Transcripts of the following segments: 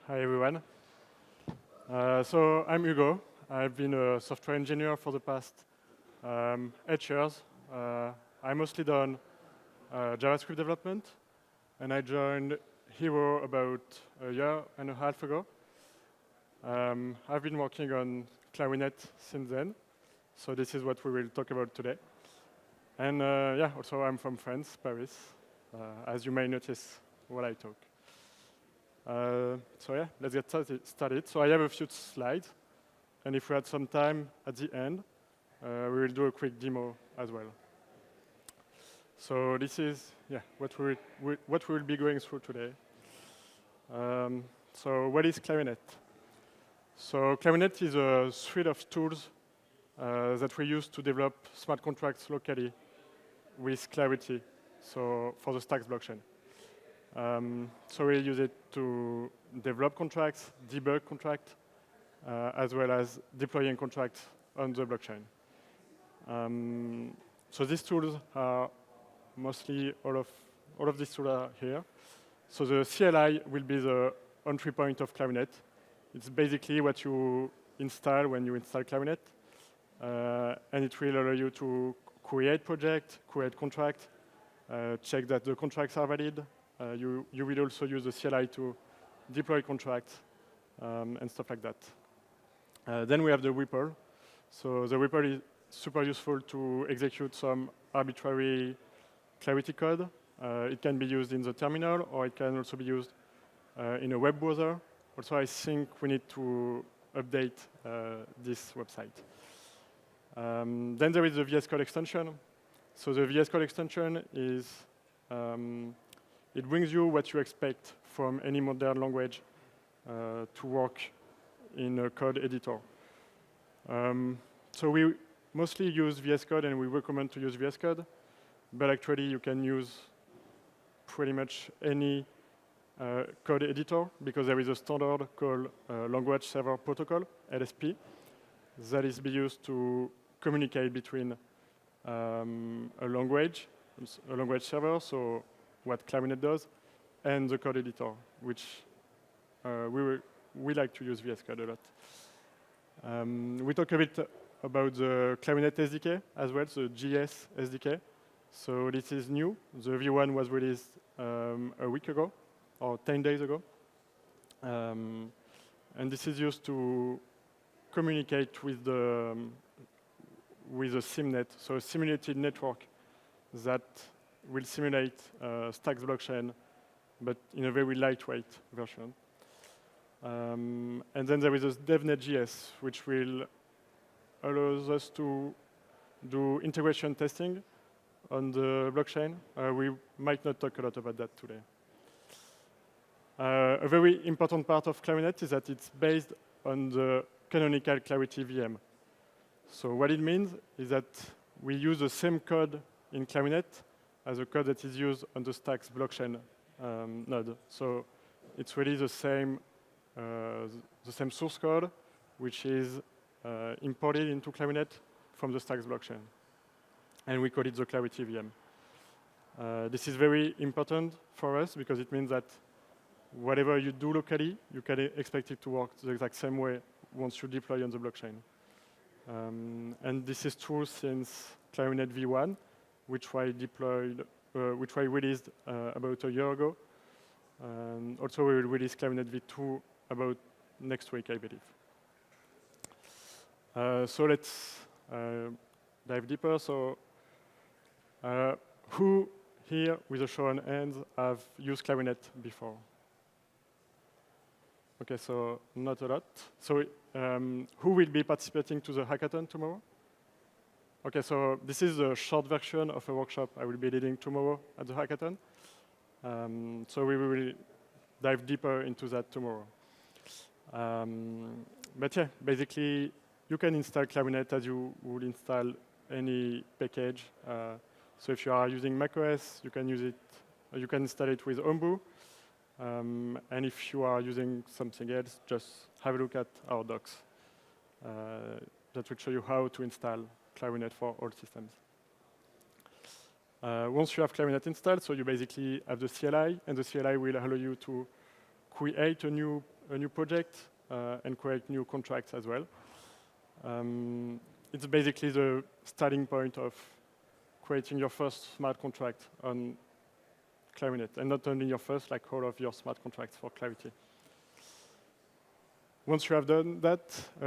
Hi everyone. So I'm Hugo. I've been a software engineer for the past 8 years. I mostly done JavaScript development, and I joined Hero about a year and a half ago. I've been working on Clarinet since then, so this is what we will talk about today. And yeah, also I'm from France, Paris, as you may notice while I talk. So yeah, let's get started. So I have a few slides, and if we had some time at the end, we will do a quick demo as well. So this is what we will be going through today. So what is Clarinet? So Clarinet is a suite of tools that we use to develop smart contracts locally with Clarity, so for the Stacks blockchain. So we use it to develop contracts, debug contracts, as well as deploying contracts on the blockchain. So these tools are mostly all of these tools are here. So the CLI will be the entry point of Clarinet. It's basically what you install when you install Clarinet, and it will allow you to create project, create contract, check that the contracts are valid. You will also use the CLI to deploy contracts and stuff like that. Then we have the REPL. So the REPL is super useful to execute some arbitrary Clarity code. It can be used in the terminal, or it can also be used in a web browser. Also, I think we need to update this website. Then there is the VS Code extension. So the VS Code extension is it brings you what you expect from any modern language to work in a code editor. So we mostly use VS Code, and we recommend to use VS Code, but actually you can use pretty much any code editor, because there is a standard called Language Server Protocol, LSP, that is used to communicate between a language server, so what Clarinet does, and the code editor, which we like to use VS Code a lot. We talk a bit about the Clarinet SDK as well, the GS SDK. So this is new. The V1 was released a week ago, or 10 days ago. And this is used to communicate with the SimNet, so a simulated network that will simulate Stacks blockchain, but in a very lightweight version. And then there is a DevNet.js, which will allow us to do integration testing on the blockchain. We might not talk a lot about that today. A very important part of Clarinet is that it's based on the canonical Clarity VM. So what it means is that we use the same code in Clarinet as a code that is used on the Stacks blockchain node. So it's really the same source code, which is imported into Clarinet from the Stacks blockchain. And we call it the Clarity VM. This is very important for us because it means that whatever you do locally, you can expect it to work the exact same way once you deploy on the blockchain. And this is true since Clarinet V1, which I released about a year ago. Also, we will release Clarinet V2 about next week, I believe. So let's dive deeper. So who here, with a show on hands, have used Clarinet before? Okay, so not a lot. So who will be participating to the hackathon tomorrow? Okay, so this is a short version of a workshop I will be leading tomorrow at the hackathon. So we will dive deeper into that tomorrow. But yeah, basically, you can install Clarinet as you would install any package. So if you are using macOS, you can use it. You can install it with Homebrew. And if you are using something else, just have a look at our docs. That will show you how to install Clarinet for all systems. Once you have Clarinet installed, so you basically have the CLI, and the CLI will allow you to create a new a new project and create new contracts as well. It's basically the starting point of creating your first smart contract on Clarinet, and not only your first, like all of your smart contracts for Clarity. Once you have done that,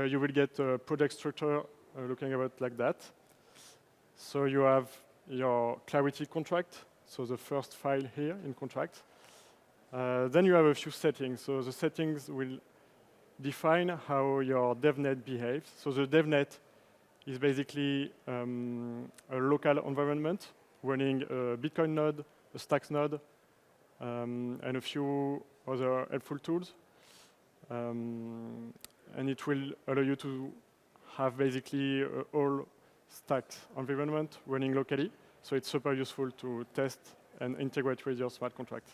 you will get a project structure looking about like that. So you have your Clarity contract, so the first file here in contract. Then you have a few settings. So the settings will define how your DevNet behaves. So the DevNet is basically a local environment running a Bitcoin node, a Stacks node, and a few other helpful tools. And it will allow you to have basically all Stacks environment running locally. So it's super useful to test and integrate with your smart contract.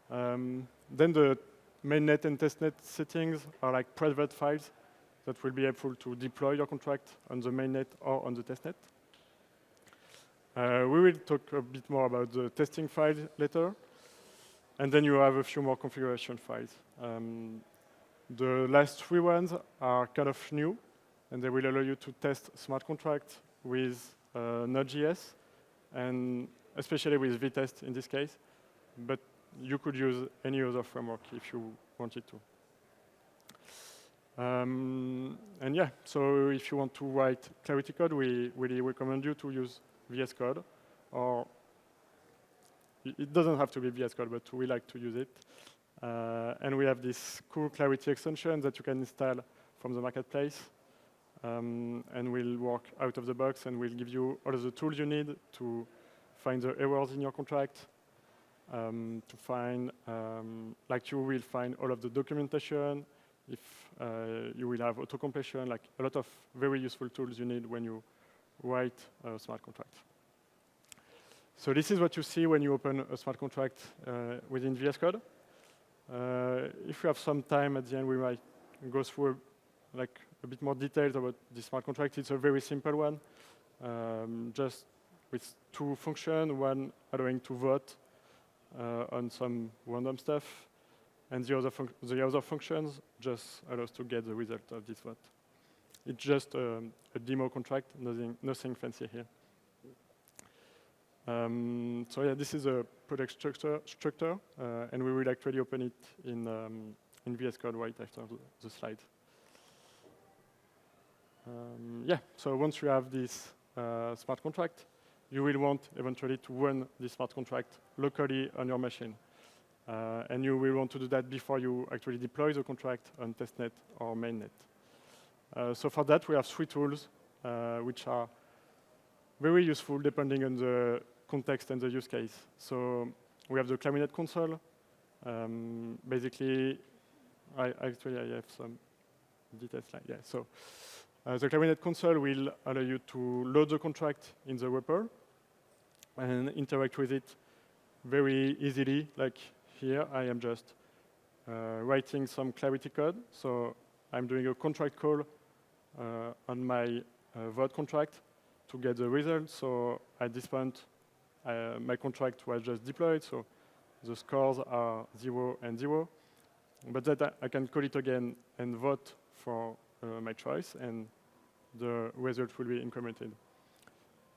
Then the mainnet and testnet settings are like private files that will be helpful to deploy your contract on the mainnet or on the testnet. We will talk a bit more about the testing files later. And then you have a few more configuration files. The last three ones are kind of new, and they will allow you to test smart contracts with Node.js, and especially with vtest in this case. But you could use any other framework if you wanted to. And yeah, so if you want to write Clarity code, we really recommend you to use VS Code, or it doesn't have to be VS Code, but we like to use it. And we have this cool Clarity extension that you can install from the marketplace, and will work out of the box and will give you all of the tools you need to find the errors in your contract, to find, like you will find all of the documentation, if you will have auto-completion, like a lot of very useful tools you need when you write a smart contract. So this is what you see when you open a smart contract within VS Code. If you have some time at the end, we might go through like a bit more details about this smart contract. It's a very simple one, just with two functions, one allowing to vote on some random stuff, and the other functions just allows to get the result of this vote. It's just a demo contract, nothing fancy here. So yeah, this is a project structure, and we will actually open it in VS Code right after the slide. Yeah, so once you have this smart contract, you will want eventually to run this smart contract locally on your machine. And you will want to do that before you actually deploy the contract on testnet or mainnet. So for that, we have three tools, which are very useful depending on the context and the use case. So we have the Clarinet console. Basically, I have some details like yeah. So the Clarinet console will allow you to load the contract in the wrapper and interact with it very easily. Like here, I am just writing some Clarity code. So I'm doing a contract call on my vote contract to get the result. So at this point, my contract was just deployed, so the scores are 0 and 0. But that I can call it again and vote for my choice, and the result will be incremented.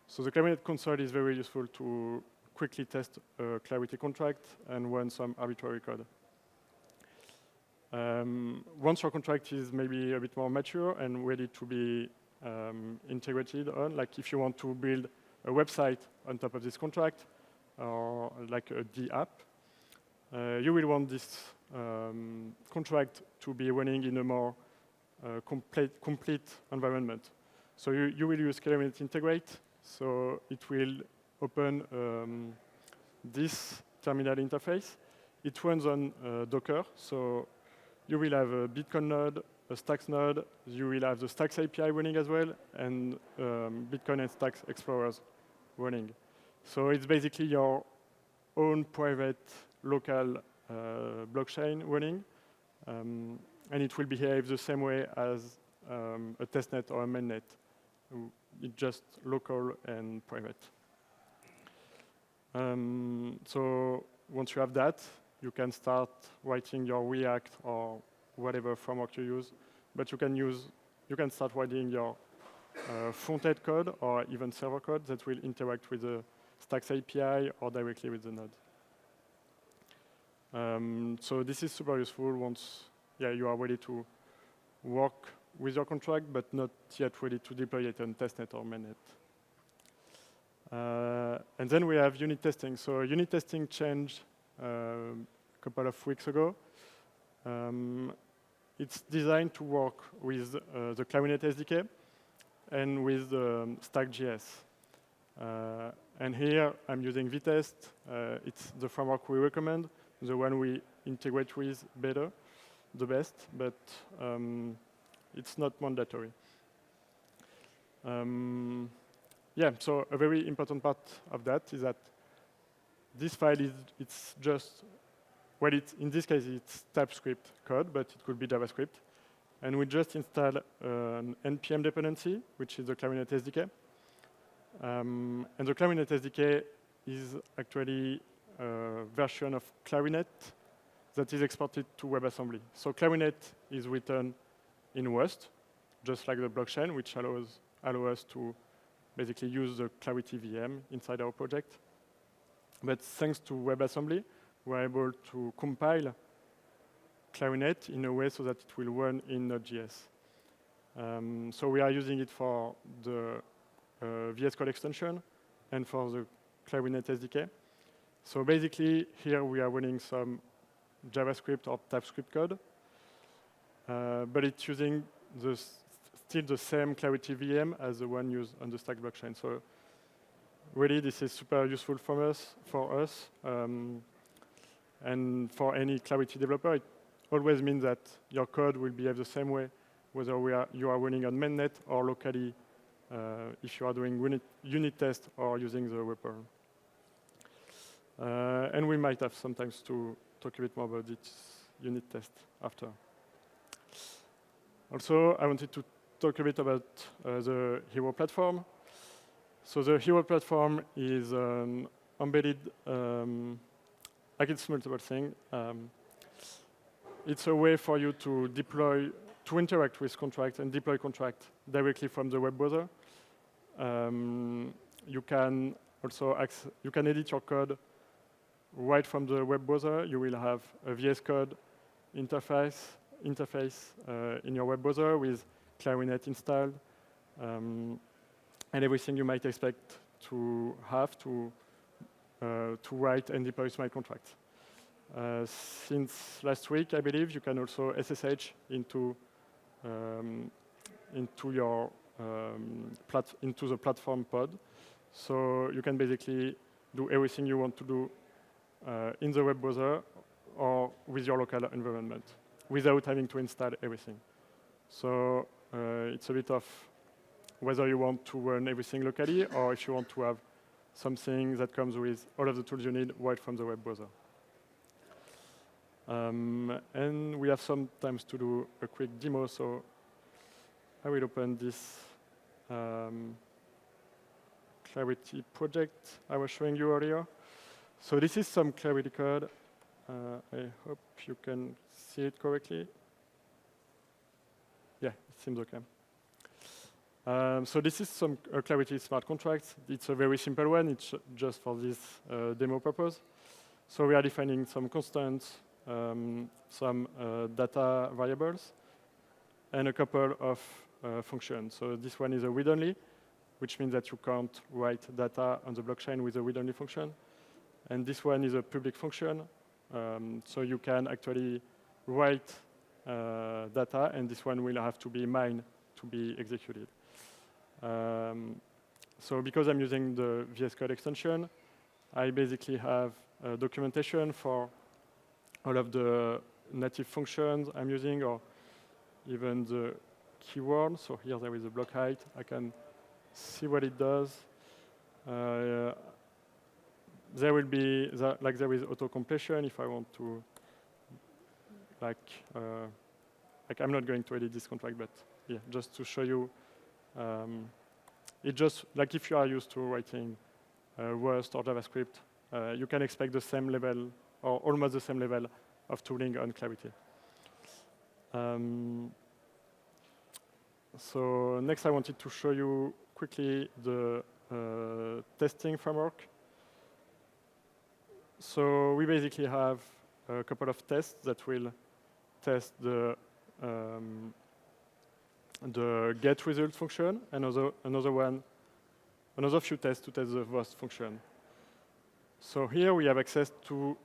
So the Clarinet console is very useful to quickly test a Clarity contract and run some arbitrary code. Once your contract is maybe a bit more mature and ready to be integrated on, like if you want to build a website on top of this contract, or like a D app, you will want this contract to be running in a more complete environment. So you will use Clarinet integrate, so it will open this terminal interface. It runs on Docker, so you will have a Bitcoin node, a Stacks node, you will have the Stacks API running as well, and Bitcoin and Stacks Explorers running. So it's basically your own private local blockchain running, and it will behave the same way as a testnet or a mainnet. It's just local and private. So once you have that, you can start writing your React or whatever framework you use, but you can start writing your front-end code or even server code that will interact with the Stacks API or directly with the node. So this is super useful once you are ready to work with your contract, but not yet ready to deploy it on testnet or mainnet. And then we have unit testing. So unit testing changed a couple of weeks ago. It's designed to work with the Clarinet SDK and with Stack.js. And here I'm using vtest. It's the framework we recommend, the one we integrate with better, the best, but it's not mandatory. So a very important part of that is that this file it's just, well, in this case it's TypeScript code, but it could be JavaScript. And we just install an npm dependency, which is the Clarinet SDK. And the Clarinet SDK is actually a version of Clarinet that is exported to WebAssembly. So Clarinet is written in Rust, just like the blockchain, which allows us to basically use the Clarity VM inside our project. But thanks to WebAssembly, we're able to compile Clarinet in a way so that it will run in Node.js. So we are using it for the VS Code extension and for the Clarinet SDK. So basically, here we are running some JavaScript or TypeScript code, but it's using still the same Clarity VM as the one used on the Stack blockchain. So really, this is super useful for us, and for any Clarity developer. It always means that your code will behave the same way, whether you are running on mainnet or locally, if you are doing unit test or using the webper. And we might have sometimes to talk a bit more about this unit test after. Also, I wanted to talk a bit about the Hero platform. So the Hero platform is embedded, like it's multiple things. It's a way for you to interact with contract and deploy contract directly from the web browser. You can also edit your code right from the web browser. You will have a VS Code interface in your web browser with Clarinet installed, and everything you might expect to have to write and deploy smart contracts. Since last week, I believe, you can also SSH into the platform pod. So you can basically do everything you want to do in the web browser or with your local environment without having to install everything. So it's a bit of whether you want to run everything locally or if you want to have something that comes with all of the tools you need right from the web browser. And we have some time to do a quick demo, so I will open this Clarity project I was showing you earlier. So this is some Clarity code. I hope you can see it correctly. Yeah, it seems okay. So this is some Clarity smart contracts. It's a very simple one. It's just for this demo purpose. So we are defining some constants, some data variables, and a couple of functions. So this one is a read-only, which means that you can't write data on the blockchain with a read-only function. And this one is a public function. So you can actually write data, and this one will have to be mined to be executed. So because I'm using the VS Code extension, I basically have documentation for all of the native functions I'm using, or even the keyword. So here there is a block height. I can see what it does. There will be, there is auto-completion if I want to, I'm not going to edit this contract, but yeah, just to show you, it just, like if you are used to writing Rust or JavaScript, you can expect the same level or almost the same level of tooling on Clarity. So next I wanted to show you quickly the testing framework. So we basically have a couple of tests that will test the get result function, another few tests to test the VOS function. So here we have access to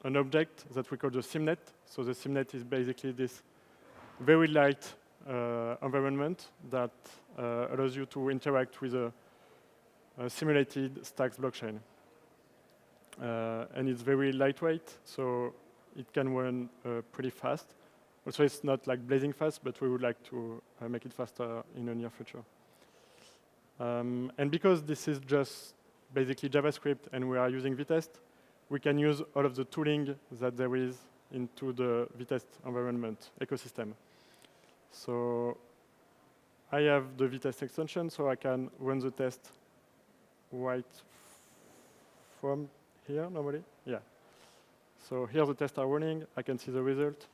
an object that we call the simnet. So the simnet is basically this very light environment that allows you to interact with a simulated Stacks blockchain. And it's very lightweight, so it can run pretty fast. Also, it's not like blazing fast, but we would like to make it faster in the near future. And because this is just basically JavaScript and we are using VTest, we can use all of the tooling that there is into the VTest environment ecosystem. So I have the VTest extension, so I can run the test right from here normally. Yeah. So here the tests are running. I can see the result.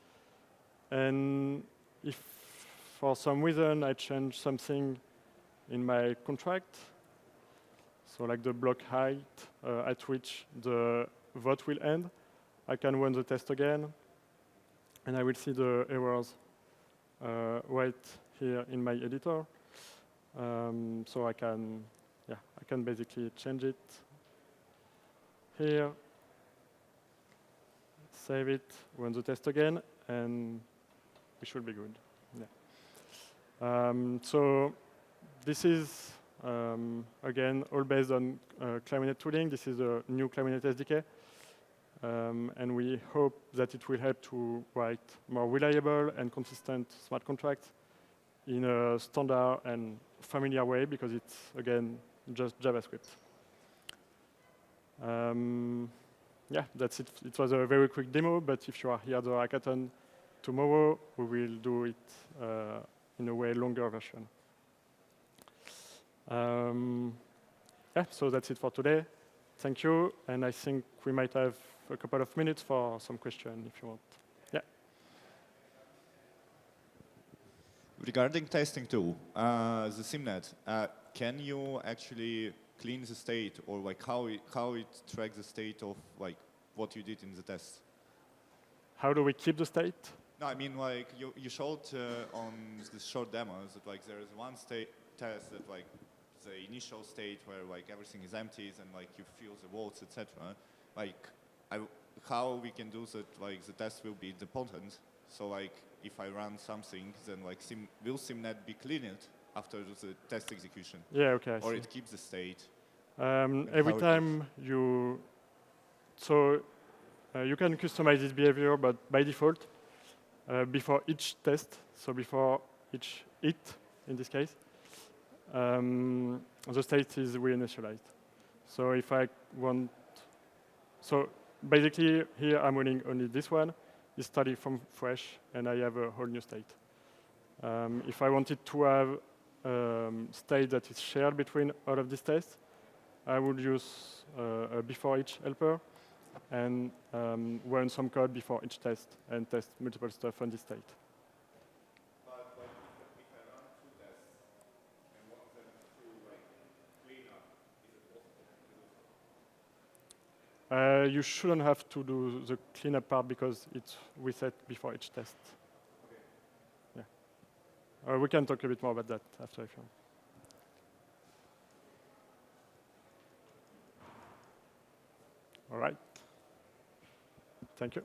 And if for some reason I change something in my contract, so like the block height at which the vote will end, I can run the test again, and I will see the errors right here in my editor. So I can basically change it here, save it, run the test again, and we should be good. Yeah. So this is again all based on Clarinet tooling. This is a new Clarinet SDK, and we hope that it will help to write more reliable and consistent smart contracts in a standard and familiar way, because it's again just JavaScript. Yeah, that's it. It was a very quick demo, but if you are here at the hackathon tomorrow, we will do it in a way longer version. Yeah, so that's it for today. Thank you, and I think we might have a couple of minutes for some questions if you want. Yeah. Regarding testing tool, the simnet, can you actually clean the state, or like how it tracks the state of like what you did in the test? How do we keep the state? No, I mean like you showed on the short demos that like there is one test that like the initial state where like everything is empty and like you feel the votes, etc. Like how we can do that? Like the test will be independent. So like if I run something, then like will simnet be cleaned after the test execution? Yeah, okay. Or it keeps the state? Every time you, you can customize this behavior, but by default, before each test, so before each hit, in this case, the state is reinitialized. So if I want, so basically here I'm running only this one. It's starting from fresh, and I have a whole new state. If I wanted to have state that is shared between all of these tests, I would use a before each helper and run some code before each test and test multiple stuff on this state. But if I run two tests and want them to like clean up, is it possible? You shouldn't have to do the cleanup part because it's reset before each test. Okay. Yeah. We can talk a bit more about that after if you want. All right. Thank you.